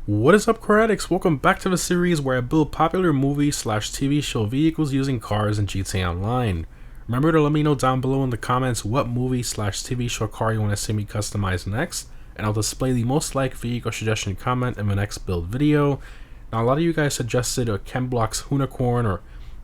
What is up, car addicts? Welcome back to the series where I build popular movie/TV show vehicles using cars in GTA Online. Remember to let me know down below in the comments what movie/TV show car you want to see me customize next, and I'll display the most liked vehicle suggestion comment in the next build video. Now, a lot of you guys suggested a Ken Block's Unicorn or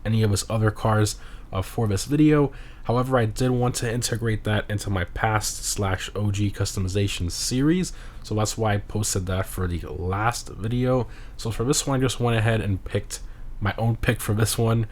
any of his other cars for this video. However, I did want to integrate that into my past/OG customization series, so that's why I posted that for the last video. So for this one, I just went ahead and picked my own pick for this one.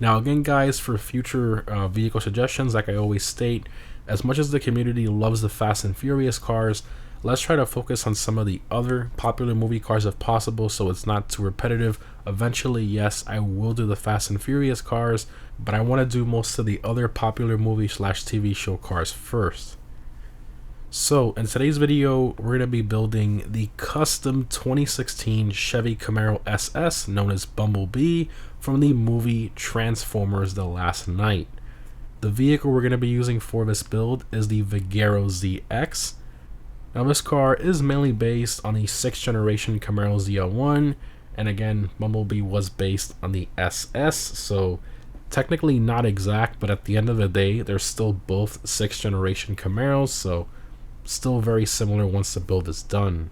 Now again, guys, for future vehicle suggestions, like I always state, as much as the community loves the Fast and Furious cars, let's try to focus on some of the other popular movie cars if possible, so it's not too repetitive. Eventually, yes, I will do the Fast and Furious cars, but I want to do most of the other popular movie/TV show cars first. So in today's video, we're going to be building the custom 2016 Chevy Camaro SS known as Bumblebee from the movie Transformers: The Last Knight. The vehicle we're going to be using for this build is the Vigero ZX. Now, this car is mainly based on the 6th generation Camaro ZL1, and again, Bumblebee was based on the SS, so technically not exact, but at the end of the day, they're still both 6th generation Camaros, so still very similar once the build is done.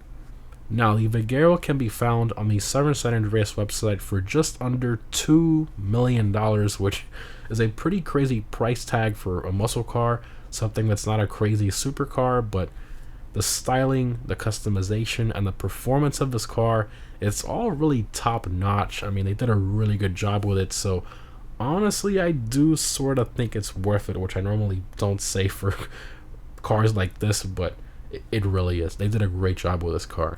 Now, the Vigero can be found on the 7 San Andreas website for just under $2 million, which is a pretty crazy price tag for a muscle car, something that's not a crazy supercar, but the styling, the customization, and the performance of this car, it's all really top notch. I mean, they did a really good job with it, so honestly, I do sort of think it's worth it, which I normally don't say for cars like this, but it really is. They did a great job with this car.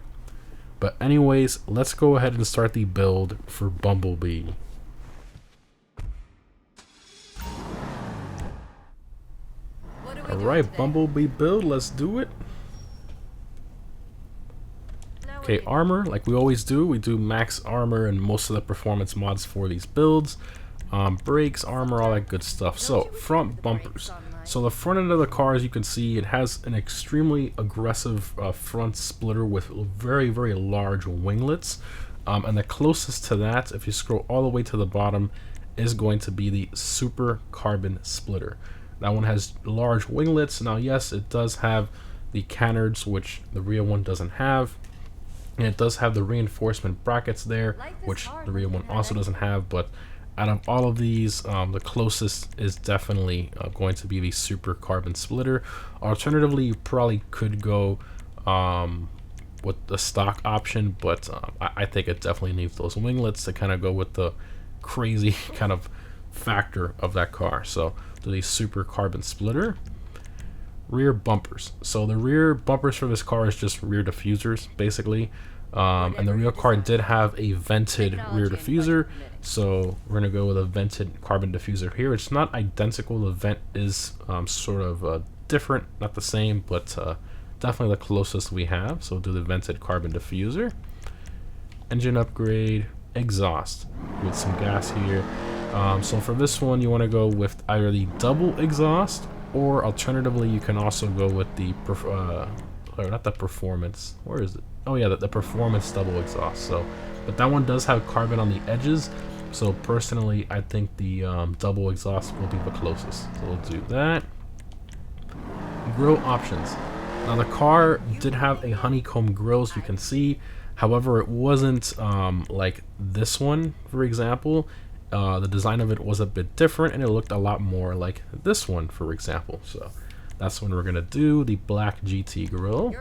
But anyways, let's go ahead and start the build for Bumblebee. Alright, Bumblebee build, let's do it. Okay, armor, like we always do, we do max armor and most of the performance mods for these builds. Brakes, armor, all that good stuff. So, front bumpers. So the front end of the car, as you can see, it has an extremely aggressive front splitter with very, very large winglets. And the closest to that, if you scroll all the way to the bottom, is going to be the Super Carbon Splitter. That one has large winglets. Now, yes, it does have the canards, which the rear one doesn't have. And it does have the reinforcement brackets there, which the rear one also doesn't have. But out of all of these, the closest is definitely going to be the Super Carbon Splitter. Alternatively, you probably could go with the stock option, but I think it definitely needs those winglets to kind of go with the crazy kind of factor of that car. So, do the Super Carbon Splitter. Rear bumpers. So the rear bumpers for this car is just rear diffusers, basically. And the real car did have a vented rear diffuser, so we're gonna go with a vented carbon diffuser here. It's not identical. The vent is sort of different, not the same, but definitely the closest we have. So we'll do the vented carbon diffuser. Engine upgrade, exhaust with some gas here. So for this one, you want to go with either the double exhaust, or alternatively, you can also go with the not the performance. Where is it? Oh yeah, the performance double exhaust. So, but that one does have carbon on the edges. So personally, I think the double exhaust will be the closest. So we'll do that. Grill options. Now the car did have a honeycomb grill, as you can see. However, it wasn't like this one, for example. The design of it was a bit different, and it looked a lot more like this one, for example. So that's when we're gonna do the black GT grille.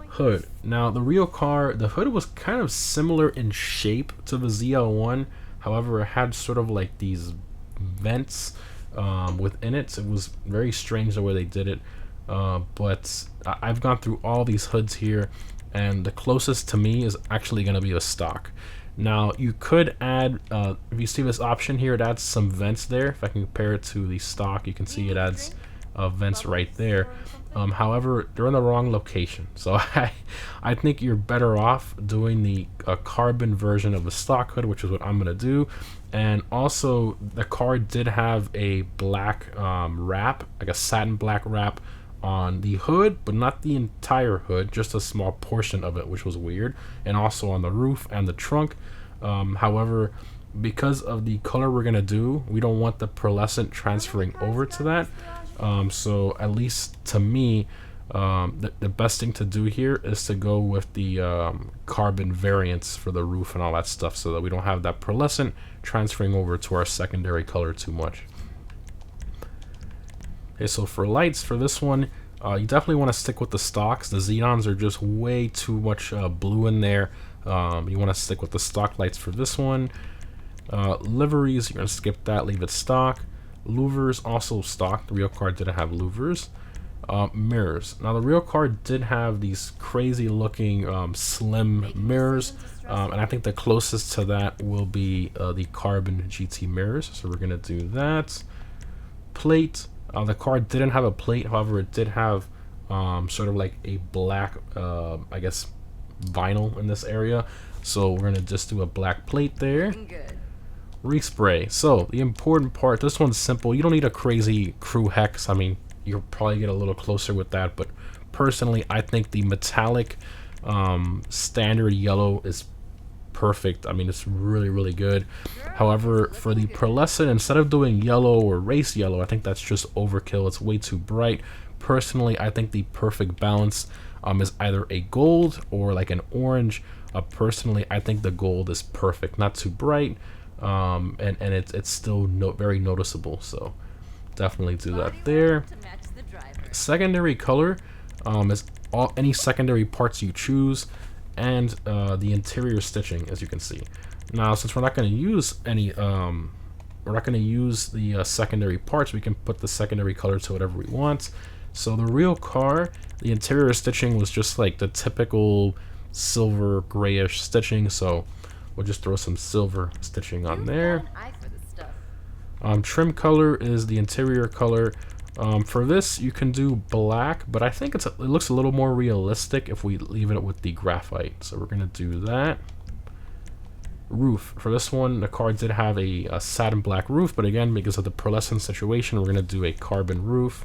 Hood. Now the real car, the hood was kind of similar in shape to the ZL1. However, it had sort of like these vents within it. It was very strange the way they did it. But I've gone through all these hoods here, and the closest to me is actually gonna be a stock. Now you could add, if you see this option here, it adds some vents there. If I can compare it to the stock, you can see it adds vents right there. However, they're in the wrong location, so I think you're better off doing the carbon version of the stock hood, which is what I'm gonna do. And also, the car did have a black wrap, like a satin black wrap on the hood, but not the entire hood, just a small portion of it, which was weird, and also on the roof and the trunk. However, because of the color we're gonna do, we don't want the pearlescent transferring over to that. So at least to me, the best thing to do here is to go with the carbon variants for the roof and all that stuff, so that we don't have that pearlescent transferring over to our secondary color too much. Okay, so for lights for this one, you definitely want to stick with the stocks. The xenons are just way too much blue in there. You want to stick with the stock lights for this one. Liveries, you're going to skip that, leave it stock. Louvers, also stock. The real car didn't have louvers. Mirrors. Now the real car did have these crazy looking slim mirrors, and I think the closest to that will be the carbon GT mirrors, so we're going to do that. Plate. The car didn't have a plate, however it did have sort of like a black, I guess, vinyl in this area. So we're going to just do a black plate there. Respray. So the important part, this one's simple. You don't need a crazy crew hex. I mean, you'll probably get a little closer with that, but personally, I think the metallic standard yellow is perfect. I mean, it's really, really good. However, for the pearlescent, instead of doing yellow or race yellow, I think that's just overkill. It's way too bright. Personally, I think the perfect balance is either a gold or like an orange. Personally, I think the gold is perfect, not too bright, and it's still very noticeable. So definitely do that there. Secondary color is any secondary parts you choose, and the interior stitching, as you can see. Now, since we're not going to use any, we're not going to use the secondary parts, we can put the secondary color to whatever we want. So the real car, the interior stitching was just like the typical silver grayish stitching, so we'll just throw some silver stitching on there. Trim color is the interior color. For this, you can do black, but I think it looks a little more realistic if we leave it with the graphite. So we're gonna do that. Roof. For this one, the car did have a satin black roof, but again, because of the pearlescent situation, we're gonna do a carbon roof.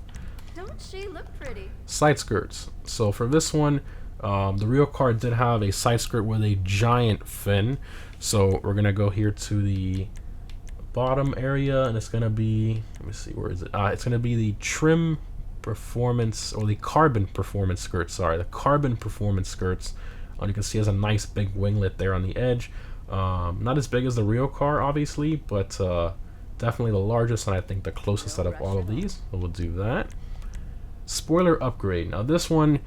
Don't she look pretty? Side skirts. So for this one, the real car did have a side skirt with a giant fin. So we're gonna go here to the bottom area, and it's gonna be, let me see, where is it? It's gonna be the trim performance, or the carbon performance skirts. Sorry, the carbon performance skirts. You can see it has a nice big winglet there on the edge. Not as big as the real car, obviously, but definitely the largest, and I think the closest out of all of these. So we'll do that. Spoiler upgrade. Now this one,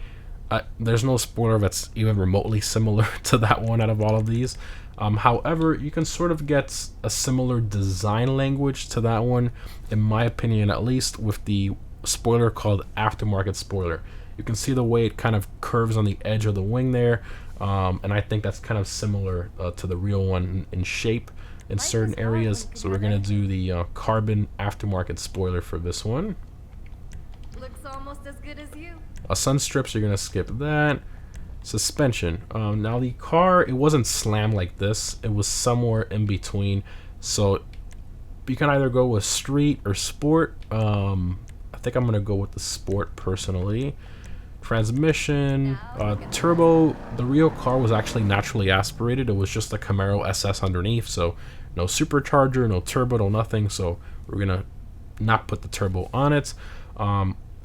there's no spoiler that's even remotely similar to that one out of all of these. However, you can sort of get a similar design language to that one, in my opinion, at least, with the spoiler called aftermarket spoiler. You can see the way it kind of curves on the edge of the wing there, and I think that's kind of similar to the real one in shape in certain areas. So we're going to do the carbon aftermarket spoiler for this one. Looks almost as good as you. Sun strips, you're going to skip that. Suspension. Now the car, it wasn't slammed like this. It was somewhere in between. So you can either go with street or sport. I think I'm going to go with the sport personally. Transmission. Turbo. The real car was actually naturally aspirated. It was just a Camaro SS underneath. So no supercharger, no turbo, no nothing. So we're going to not put the turbo on it.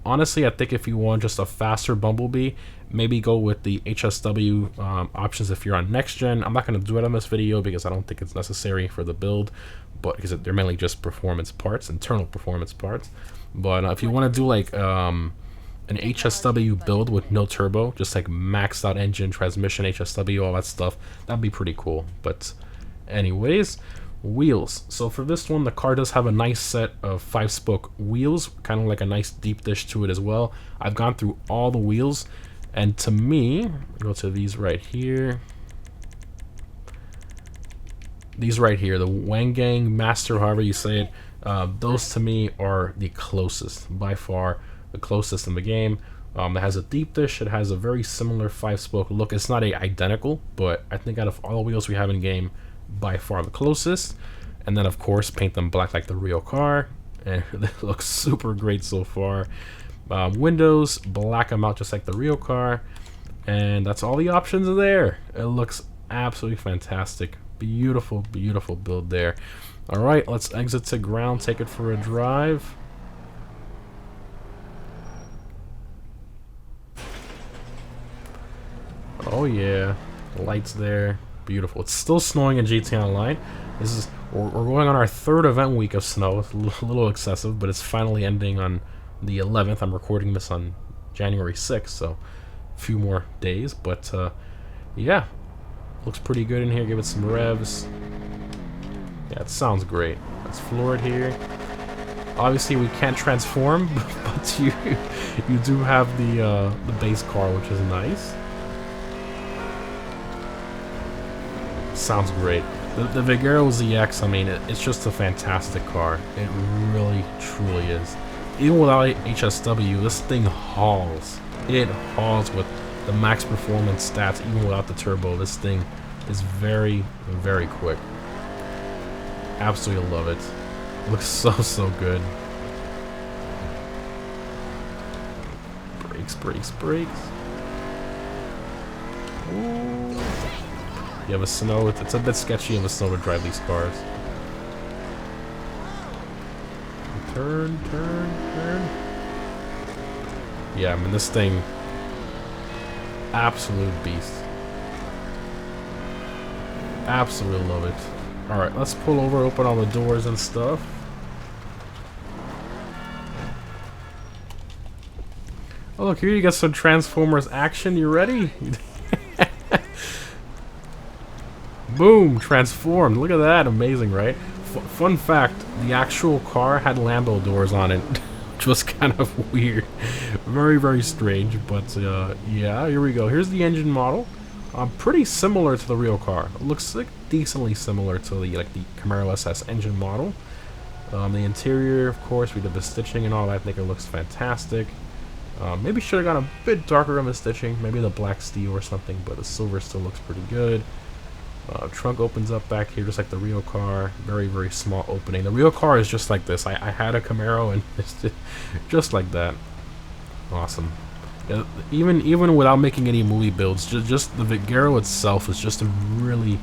Honestly, I think if you want just a faster Bumblebee, maybe go with the HSW options if you're on next gen. I'm not going to do it on this video because I don't think it's necessary for the build, but because they're mainly just performance parts, internal performance parts. But if you want to do like an HSW build with no turbo, just like maxed out engine, transmission, HSW, all that stuff, that'd be pretty cool. But anyways, wheels. So for this one, the car does have a nice set of 5-spoke wheels, kind of like a nice deep dish to it as well. I've gone through all the wheels, and to me, go to these right here. These right here, the Wangang Master, however you say it, those to me are the closest, by far the closest in the game. It has a deep dish, it has a very similar 5-spoke look. It's not identical, but I think out of all the wheels we have in game, by far the closest. And then of course paint them black like the real car, and it looks super great so far. windows, black them out just like the real car, and that's all the options are there. It looks absolutely fantastic. Beautiful, beautiful build there. Alright, let's exit to ground, take it for a drive. Oh yeah, the lights there, beautiful. It's still snowing in GT Online. We're going on our 3rd event week of snow. It's a little excessive, but it's finally ending on the 11th. I'm recording this on January 6th, so a few more days. But yeah, looks pretty good in here. Give it some revs. Yeah, it sounds great. Let's floor it here. Obviously, we can't transform, but you do have the base car, which is nice. Sounds great. The Vigero ZX, I mean, it's just a fantastic car. It really, truly is. Even without HSW, this thing hauls. It hauls with the max performance stats, even without the turbo. This thing is very, very quick. Absolutely love it. Looks so, so good. Brakes, brakes, brakes. Ooh. You have a snow. It's a bit sketchy in the snow to drive these cars. Turn, turn, turn. Yeah, I mean, this thing, absolute beast. Absolutely love it. Alright, let's pull over, open all the doors and stuff. Oh, look, here you got some Transformers action. You ready? Boom! Transformed. Look at that. Amazing, right? Fun fact, the actual car had Lambo doors on it, which was kind of weird. Very, very strange, but yeah, here we go. Here's the engine model. Pretty similar to the real car. It looks like decently similar to the Camaro SS engine model. The interior, of course, we did the stitching and all that. I think it looks fantastic. Maybe should have gone a bit darker on the stitching, maybe the black steel or something, but the silver still looks pretty good. Trunk opens up back here just like the real car. Very, very small opening. The real car is just like this. I had a Camaro and it's just like that. Awesome. Yeah, even without making any movie builds, just the Vigero itself is just a really,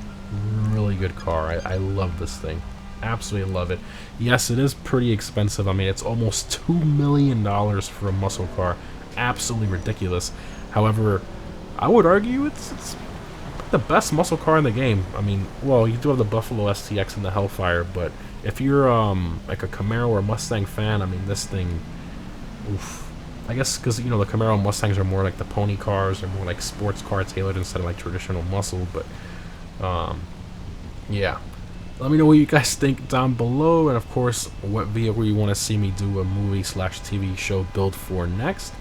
really good car. I love this thing. Absolutely love it. Yes, it is pretty expensive. I mean, it's almost $2 million for a muscle car. Absolutely ridiculous. However, I would argue it's the best muscle car in the game. I mean, well, you do have the Buffalo STX and the Hellfire, but if you're like a Camaro or Mustang fan, I mean, this thing, oof. I guess because, you know, the Camaro and Mustangs are more like the pony cars, or more like sports car tailored instead of like traditional muscle, but yeah. Let me know what you guys think down below, and of course, what vehicle you want to see me do a movie/TV show build for next.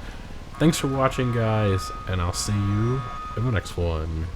Thanks for watching, guys, and I'll see you in the next one.